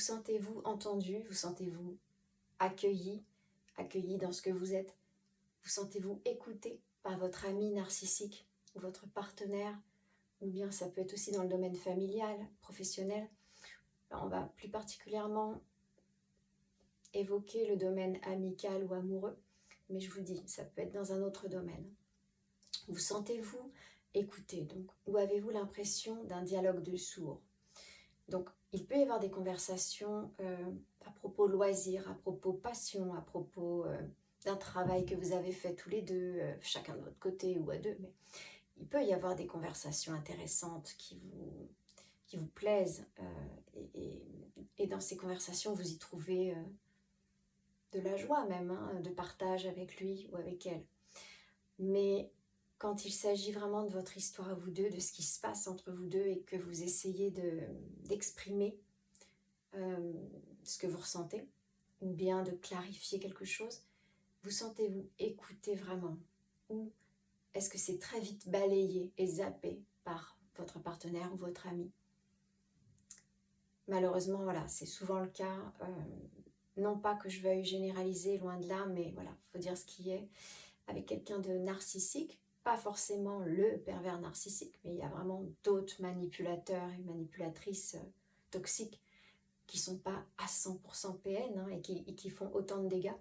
sentez-vous entendu? Vous sentez-vous accueilli? Accueilli dans ce que vous êtes? Vous sentez-vous écouté par votre ami narcissique ou votre partenaire? Ou bien ça peut être aussi dans le domaine familial, professionnel. Alors, on va plus particulièrement évoquer le domaine amical ou amoureux, mais je vous dis, ça peut être dans un autre domaine. Vous sentez-vous écouté, donc, ou avez-vous l'impression d'un dialogue de sourds? Donc, il peut y avoir des conversations à propos loisirs, à propos passion, à propos d'un travail que vous avez fait tous les deux, chacun de votre côté ou à deux, mais il peut y avoir des conversations intéressantes qui vous plaisent et dans ces conversations, vous y trouvez de la joie même, hein, de partage avec lui ou avec elle. Mais quand il s'agit vraiment de votre histoire à vous deux, de ce qui se passe entre vous deux et que vous essayez d'exprimer ce que vous ressentez, ou bien de clarifier quelque chose, vous sentez-vous écouté vraiment? Ou est-ce que c'est très vite balayé et zappé par votre partenaire ou votre ami? Malheureusement, voilà, c'est souvent le cas. Non pas que je veuille généraliser, loin de là, mais voilà, il faut dire ce qui est. Avec quelqu'un de narcissique, pas forcément le pervers narcissique, mais il y a vraiment d'autres manipulateurs et manipulatrices toxiques qui ne sont pas à 100% PN hein, et qui font autant de dégâts.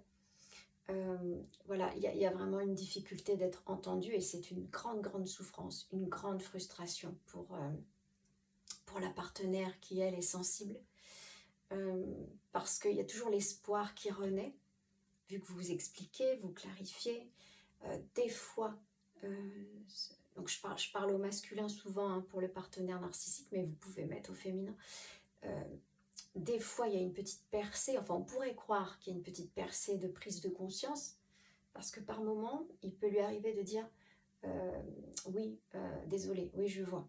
Voilà, il y a vraiment une difficulté d'être entendu et c'est une grande souffrance, une grande frustration pour la partenaire qui, elle, est sensible. Parce qu'il y a toujours l'espoir qui renaît, vu que vous expliquez, vous clarifiez. Des fois, donc je parle au masculin souvent hein, pour le partenaire narcissique, mais vous pouvez mettre au féminin. Des fois, il y a une petite percée, enfin on pourrait croire qu'il y a une petite percée de prise de conscience, parce que par moment, il peut lui arriver de dire oui, désolé, oui, je vois,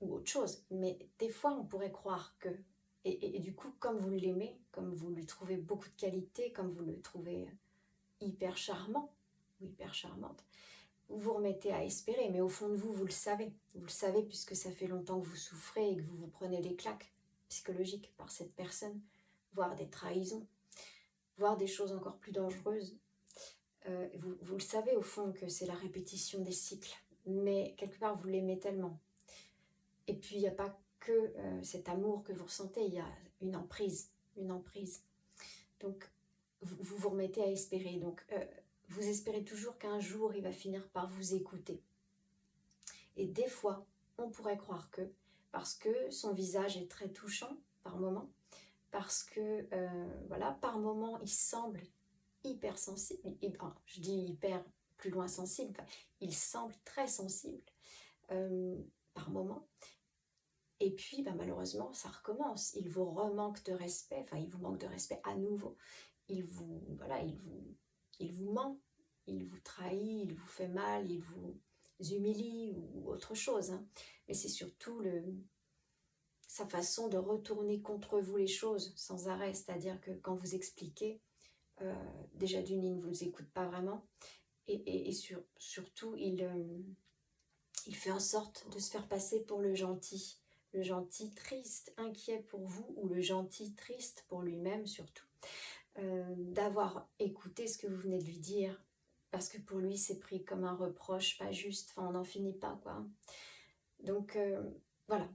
ou autre chose. Mais des fois, on pourrait croire que, et du coup, comme vous l'aimez, comme vous lui trouvez beaucoup de qualité, comme vous le trouvez hyper charmant ou hyper charmante, vous vous remettez à espérer, mais au fond de vous, vous le savez puisque ça fait longtemps que vous souffrez et que vous vous prenez des claques psychologiques par cette personne, voire des trahisons, voire des choses encore plus dangereuses. Vous le savez au fond que c'est la répétition des cycles, mais quelque part vous l'aimez tellement. Et puis il n'y a pas que cet amour que vous ressentez, il y a une emprise. Donc vous vous remettez à espérer. Donc vous espérez toujours qu'un jour il va finir par vous écouter. Et des fois, on pourrait croire que, parce que son visage est très touchant par moment, parce que voilà, par moment il semble hyper sensible, je dis hyper plus loin sensible, enfin, il semble très sensible par moment. Et puis malheureusement ça recommence, il vous remanque de respect, enfin il vous manque de respect à nouveau, il vous ment, il vous trahit, il vous fait mal, il vous humilie ou autre chose, hein. Mais c'est surtout sa façon de retourner contre vous les choses sans arrêt, c'est-à-dire que quand vous expliquez, déjà d'une, il ne vous écoute pas vraiment, et surtout il fait en sorte de se faire passer pour le gentil triste, inquiet pour vous, ou le gentil triste pour lui-même surtout, d'avoir écouté ce que vous venez de lui dire, parce que pour lui c'est pris comme un reproche pas juste, enfin on n'en finit pas quoi. Donc voilà,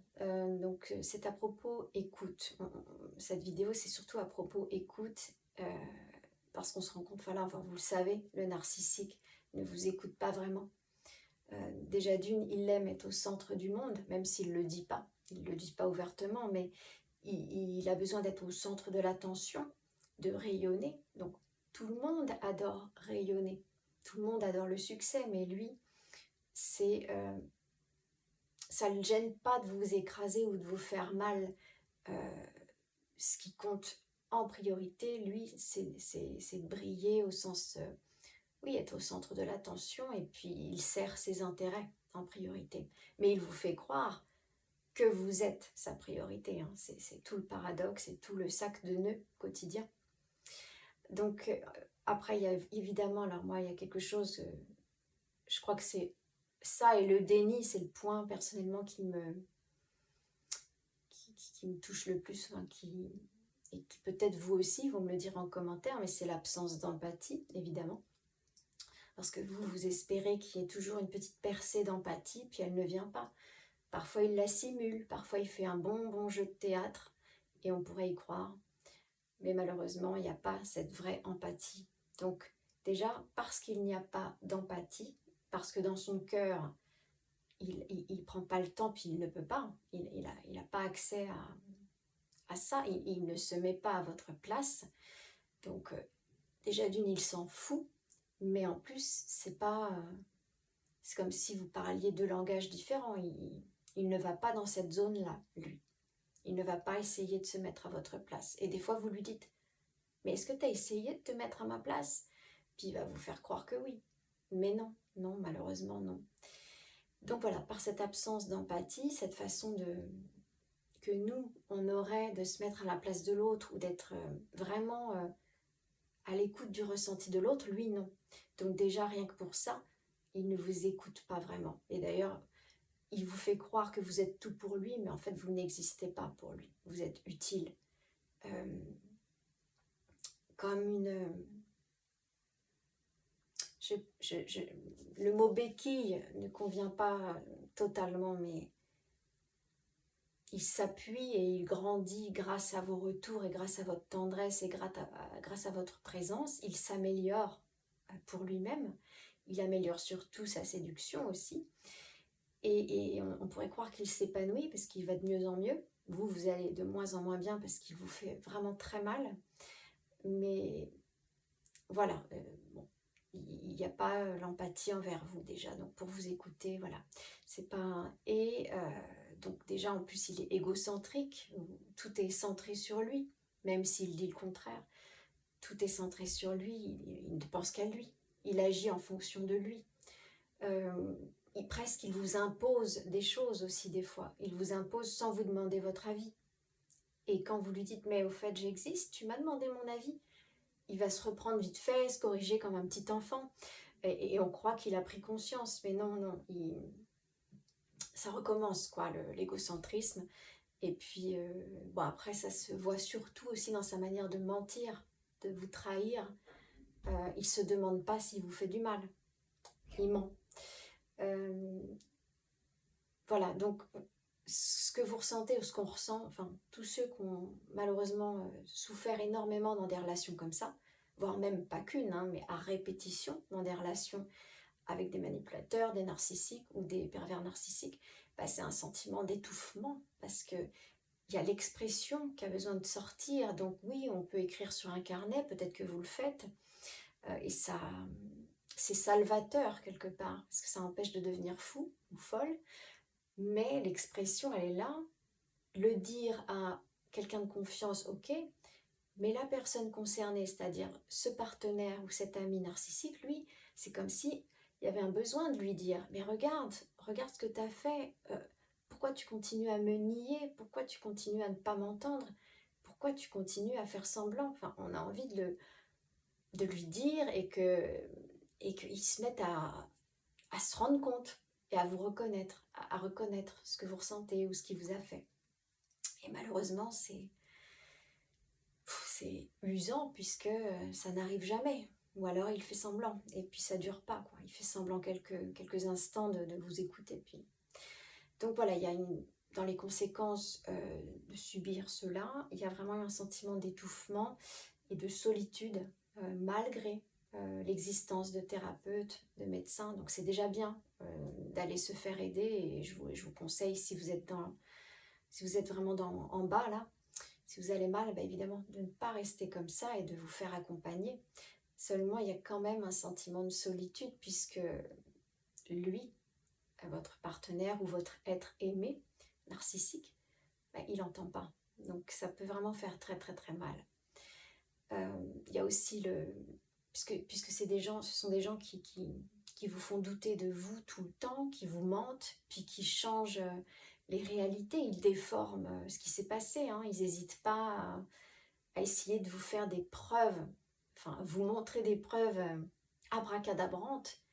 donc c'est à propos écoute, cette vidéo c'est surtout à propos écoute, parce qu'on se rend compte, voilà, enfin, vous le savez, le narcissique ne vous écoute pas vraiment. Déjà d'une, il aime être au centre du monde, même s'il ne le dit pas, il ne le dit pas ouvertement, mais il a besoin d'être au centre de l'attention, de rayonner. Donc tout le monde adore rayonner, tout le monde adore le succès, mais lui, c'est ça ne le gêne pas de vous écraser ou de vous faire mal. Ce qui compte en priorité, lui, c'est de briller au sens, oui, être au centre de l'attention, et puis il sert ses intérêts en priorité. Mais il vous fait croire que vous êtes sa priorité, hein. C'est tout le paradoxe, c'est tout le sac de nœuds quotidien. Donc après, il y a évidemment, alors moi, il y a quelque chose, je crois que c'est ça et le déni, c'est le point personnellement qui qui me touche le plus, enfin, et qui peut-être vous aussi vont me le dire en commentaire, mais c'est l'absence d'empathie, évidemment. Parce que vous espérez qu'il y ait toujours une petite percée d'empathie, puis elle ne vient pas. Parfois il la simule, parfois il fait un bon jeu de théâtre, et on pourrait y croire. Mais malheureusement, il n'y a pas cette vraie empathie. Donc déjà, parce qu'il n'y a pas d'empathie, parce que dans son cœur, il prend pas le temps, puis il ne peut pas, il a pas accès à ça, il ne se met pas à votre place. Donc déjà d'une, il s'en fout, mais en plus, c'est comme si vous parliez deux langages différents. Il ne va pas dans cette zone-là, lui. Il ne va pas essayer de se mettre à votre place. Et des fois, vous lui dites, mais est-ce que tu as essayé de te mettre à ma place? Puis il va vous faire croire que oui. Mais non, non, malheureusement, non. Donc voilà, par cette absence d'empathie, cette façon que nous, on aurait de se mettre à la place de l'autre ou d'être vraiment à l'écoute du ressenti de l'autre, lui, non. Donc déjà, rien que pour ça, il ne vous écoute pas vraiment. Et d'ailleurs, il vous fait croire que vous êtes tout pour lui, mais en fait, vous n'existez pas pour lui. Vous êtes utile. Comme une... le mot béquille ne convient pas totalement, mais il s'appuie et il grandit grâce à vos retours et grâce à votre tendresse et grâce à votre présence. Il s'améliore pour lui-même. Il améliore surtout sa séduction aussi. Et on pourrait croire qu'il s'épanouit parce qu'il va de mieux en mieux. Vous allez de moins en moins bien parce qu'il vous fait vraiment très mal. Mais voilà, bon, il n'y a pas l'empathie envers vous déjà. Donc pour vous écouter, voilà, c'est pas... donc déjà en plus il est égocentrique, tout est centré sur lui, même s'il dit le contraire. Tout est centré sur lui, il ne pense qu'à lui, il agit en fonction de lui. Presque il vous impose des choses aussi des fois, il vous impose sans vous demander votre avis. Et quand vous lui dites mais au fait j'existe, tu m'as demandé mon avis, il va se reprendre vite fait, se corriger comme un petit enfant, et on croit qu'il a pris conscience, mais non, non, ça recommence quoi, l'égocentrisme. Et puis bon, après ça se voit surtout aussi dans sa manière de mentir, de vous trahir. Il se demande pas s'il vous fait du mal, il ment. Voilà, donc ce que vous ressentez ou ce qu'on ressent, enfin tous ceux qui ont malheureusement souffert énormément dans des relations comme ça, voire même pas qu'une, hein, mais à répétition dans des relations avec des manipulateurs, des narcissiques ou des pervers narcissiques, bah, c'est un sentiment d'étouffement parce que il y a l'expression qui a besoin de sortir. Donc oui, on peut écrire sur un carnet, peut-être que vous le faites, et ça, c'est salvateur quelque part, parce que ça empêche de devenir fou ou folle, mais l'expression, elle est là. Le dire à quelqu'un de confiance, ok, mais la personne concernée, c'est-à-dire ce partenaire ou cet ami narcissique, lui, c'est comme si il y avait un besoin de lui dire, mais regarde ce que tu as fait, pourquoi tu continues à me nier, pourquoi tu continues à ne pas m'entendre, pourquoi tu continues à faire semblant, enfin, on a envie de lui dire et qu'il se mette à se rendre compte et à vous reconnaître, à reconnaître ce que vous ressentez ou ce qui vous a fait. Et malheureusement, c'est usant puisque ça n'arrive jamais. Ou alors il fait semblant et puis ça dure pas, quoi. Il fait semblant quelques instants de vous écouter. Puis... Donc voilà, il y a dans les conséquences de subir cela, il y a vraiment un sentiment d'étouffement et de solitude malgré l'existence de thérapeutes, de médecins. Donc c'est déjà bien d'aller se faire aider et je vous conseille si vous êtes vraiment en bas là, si vous allez mal, bah évidemment de ne pas rester comme ça et de vous faire accompagner. Seulement il y a quand même un sentiment de solitude puisque lui, votre partenaire ou votre être aimé narcissique, bah, il n'entend pas. Donc ça peut vraiment faire très très très mal. Il y a aussi puisque ce sont des gens qui vous font douter de vous tout le temps, qui vous mentent, puis qui changent les réalités, ils déforment ce qui s'est passé, hein. Ils n'hésitent pas à essayer de vous faire des preuves, enfin vous montrer des preuves abracadabrantes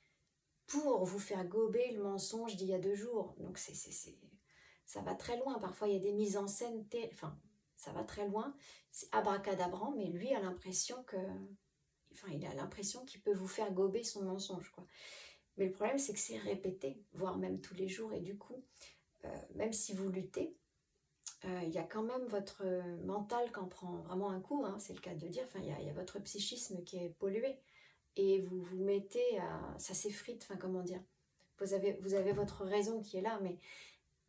pour vous faire gober le mensonge d'il y a 2 jours. Donc ça va très loin. Parfois, il y a des mises en scène, enfin, ça va très loin. C'est abracadabrant, mais lui a l'impression que... Enfin, il a l'impression qu'il peut vous faire gober son mensonge, quoi. Mais le problème, c'est que c'est répété, voire même tous les jours. Et du coup, même si vous luttez, il y a quand même votre mental qui en prend vraiment un coup, hein, c'est le cas de le dire. Enfin, il y a votre psychisme qui est pollué. Et vous vous mettez à... Ça s'effrite, enfin, comment dire. Vous avez votre raison qui est là, mais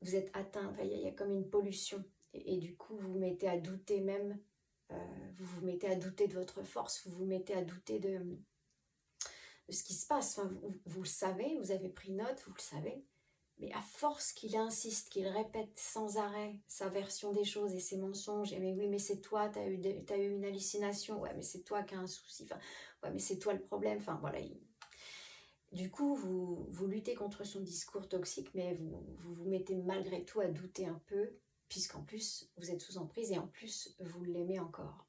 vous êtes atteint. Enfin, il y a comme une pollution. Et du coup, vous vous mettez à douter même. Vous vous mettez à douter de votre force. Vous vous mettez à douter de ce qui se passe. Enfin, vous le savez, vous avez pris note, vous le savez. Mais à force qu'il insiste, qu'il répète sans arrêt sa version des choses et ses mensonges, et mais oui, mais c'est toi, t'as eu une hallucination, ouais, mais c'est toi qui as un souci, enfin, ouais, mais c'est toi le problème, enfin, voilà. Du coup, vous luttez contre son discours toxique, mais vous mettez malgré tout à douter un peu, puisqu'en plus, vous êtes sous emprise, et en plus, vous l'aimez encore.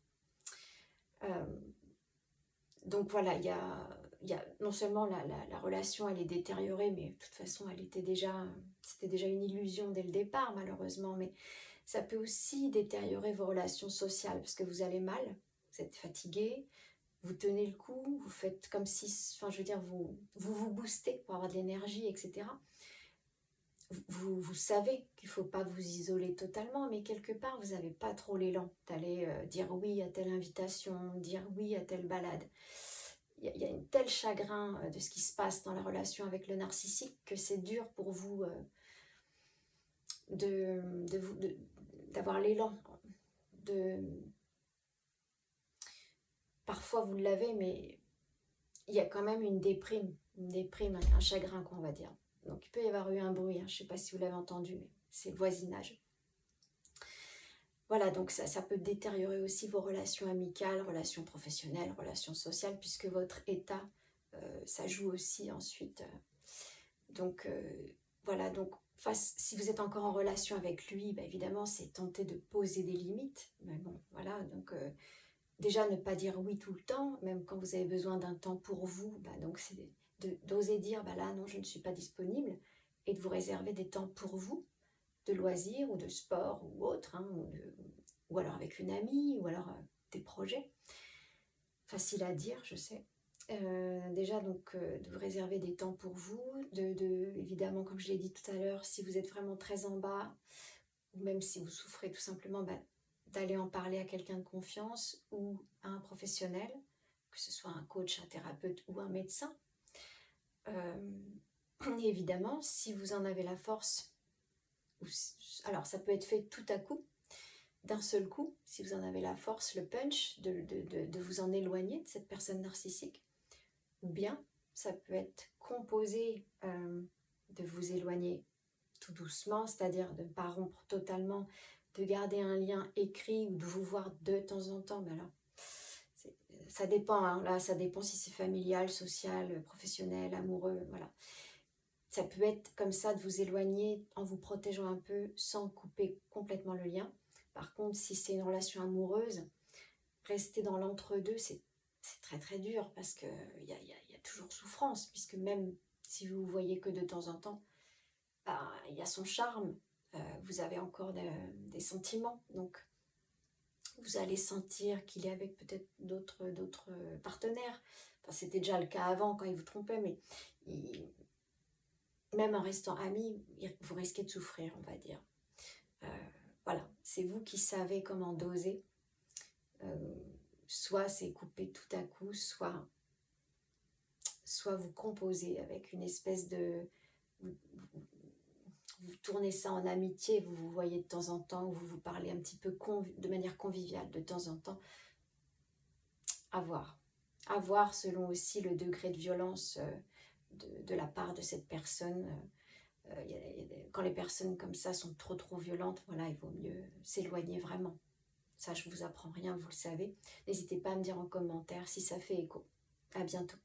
Donc voilà, il y a non seulement la relation, elle est détériorée, mais de toute façon, c'était déjà une illusion dès le départ, malheureusement, mais ça peut aussi détériorer vos relations sociales, parce que vous allez mal, vous êtes fatigué, vous tenez le coup, vous faites comme si, enfin je veux dire, vous boostez pour avoir de l'énergie, etc. Vous savez qu'il ne faut pas vous isoler totalement, mais quelque part, vous n'avez pas trop l'élan d'aller dire oui à telle invitation, dire oui à telle balade. Il y a un tel chagrin de ce qui se passe dans la relation avec le narcissique que c'est dur pour vous d'avoir l'élan. Parfois, vous l'avez, mais il y a quand même une déprime, un chagrin, qu'on va dire. Donc, il peut y avoir eu un bruit, hein, je ne sais pas si vous l'avez entendu, mais c'est le voisinage. Voilà, donc ça peut détériorer aussi vos relations amicales, relations professionnelles, relations sociales, puisque votre état, ça joue aussi ensuite. Donc, voilà, donc si vous êtes encore en relation avec lui, bah, évidemment, c'est tenter de poser des limites. Mais bon, voilà, donc déjà ne pas dire oui tout le temps, même quand vous avez besoin d'un temps pour vous, bah, donc c'est d'oser dire, bah là, non, je ne suis pas disponible, et de vous réserver des temps pour vous, de loisirs ou de sport ou autre, hein, ou alors avec une amie, ou alors des projets. Facile à dire, je sais. Déjà, donc, de vous réserver des temps pour vous, évidemment, comme je l'ai dit tout à l'heure, si vous êtes vraiment très en bas, ou même si vous souffrez tout simplement, bah, d'aller en parler à quelqu'un de confiance ou à un professionnel, que ce soit un coach, un thérapeute ou un médecin. Et évidemment, si vous en avez la force, alors ça peut être fait tout à coup, d'un seul coup, si vous en avez la force, le punch, de vous en éloigner de cette personne narcissique, ou bien ça peut être composé de vous éloigner tout doucement, c'est-à-dire de ne pas rompre totalement, de garder un lien écrit ou de vous voir de temps en temps. Mais alors, ça dépend, hein, là, ça dépend si c'est familial, social, professionnel, amoureux, voilà. Ça peut être comme ça, de vous éloigner en vous protégeant un peu sans couper complètement le lien. Par contre, si c'est une relation amoureuse, rester dans l'entre-deux, c'est très très dur parce qu'il y a toujours souffrance, puisque même si vous ne voyez que de temps en temps, bah, il y a son charme, vous avez encore des sentiments, donc vous allez sentir qu'il est avec peut-être d'autres partenaires. Enfin, c'était déjà le cas avant quand il vous trompait, mais même en restant amis, vous risquez de souffrir, on va dire. Voilà, c'est vous qui savez comment doser. Soit c'est coupé tout à coup, soit vous composez avec une espèce de... Vous tournez ça en amitié, vous vous voyez de temps en temps, ou vous vous parlez un petit peu de manière conviviale de temps en temps. À voir. À voir selon aussi le degré de violence de la part de cette personne. Quand les personnes comme ça sont trop violentes, voilà, il vaut mieux s'éloigner vraiment. Ça, je ne vous apprends rien, vous le savez. N'hésitez pas à me dire en commentaire si ça fait écho. À bientôt.